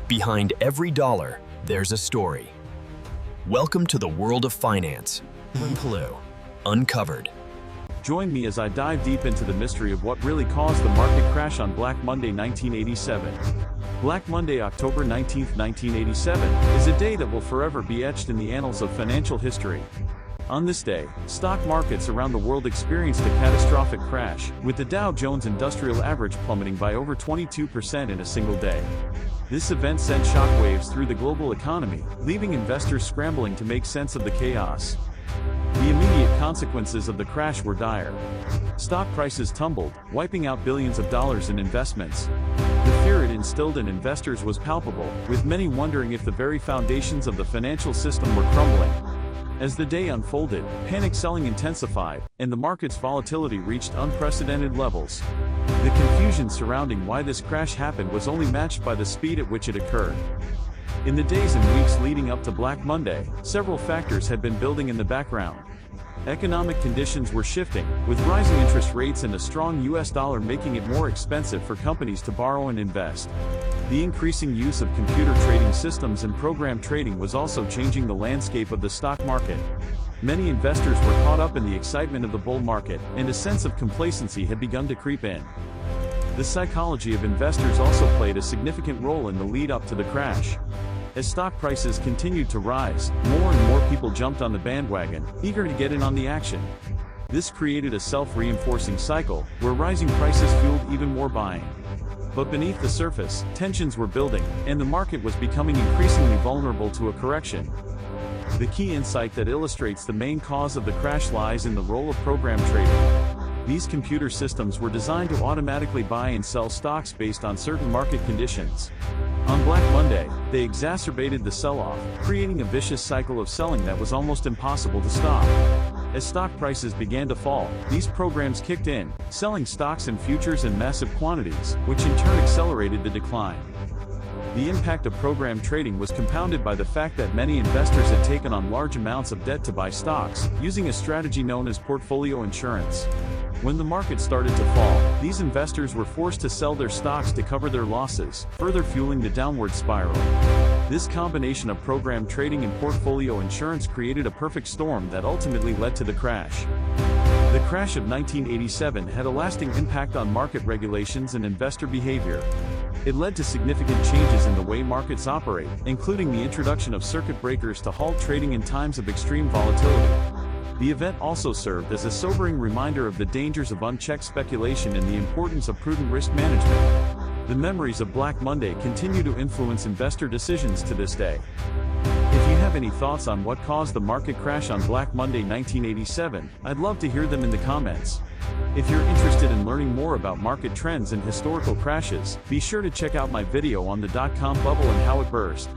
Behind every dollar, there's a story. Welcome to the world of finance. Hello. Uncovered. Join me as I dive deep into the mystery of what really caused the market crash on Black Monday 1987. Black Monday, October 19, 1987, is a day that will forever be etched in the annals of financial history. On this day, stock markets around the world experienced a catastrophic crash, with the Dow Jones Industrial Average plummeting by over 22% in a single day. This event sent shockwaves through the global economy, leaving investors scrambling to make sense of the chaos. The immediate consequences of the crash were dire. Stock prices tumbled, wiping out billions of dollars in investments. The fear it instilled in investors was palpable, with many wondering if the very foundations of the financial system were crumbling. As the day unfolded, panic selling intensified, and the market's volatility reached unprecedented levels. The confusion surrounding why this crash happened was only matched by the speed at which it occurred. In the days and weeks leading up to Black Monday, several factors had been building in the background. Economic conditions were shifting, with rising interest rates and a strong US dollar making it more expensive for companies to borrow and invest. The increasing use of computer trading systems and program trading was also changing the landscape of the stock market. Many investors were caught up in the excitement of the bull market, and a sense of complacency had begun to creep in. The psychology of investors also played a significant role in the lead-up to the crash. As stock prices continued to rise, more and more people jumped on the bandwagon, eager to get in on the action. This created a self-reinforcing cycle, where rising prices fueled even more buying. But beneath the surface, tensions were building, and the market was becoming increasingly vulnerable to a correction. The key insight that illustrates the main cause of the crash lies in the role of program trading. These computer systems were designed to automatically buy and sell stocks based on certain market conditions. On Black Monday, they exacerbated the sell-off, creating a vicious cycle of selling that was almost impossible to stop. As stock prices began to fall, these programs kicked in, selling stocks and futures in massive quantities, which in turn accelerated the decline. The impact of program trading was compounded by the fact that many investors had taken on large amounts of debt to buy stocks, using a strategy known as portfolio insurance. When the market started to fall, these investors were forced to sell their stocks to cover their losses, further fueling the downward spiral. This combination of program trading and portfolio insurance created a perfect storm that ultimately led to the crash. The crash of 1987 had a lasting impact on market regulations and investor behavior. It led to significant changes in the way markets operate, including the introduction of circuit breakers to halt trading in times of extreme volatility. The event also served as a sobering reminder of the dangers of unchecked speculation and the importance of prudent risk management. The memories of Black Monday continue to influence investor decisions to this day. If you have any thoughts on what caused the market crash on Black Monday 1987, I'd love to hear them in the comments. If you're interested in learning more about market trends and historical crashes, be sure to check out my video on the dot-com bubble and how it burst.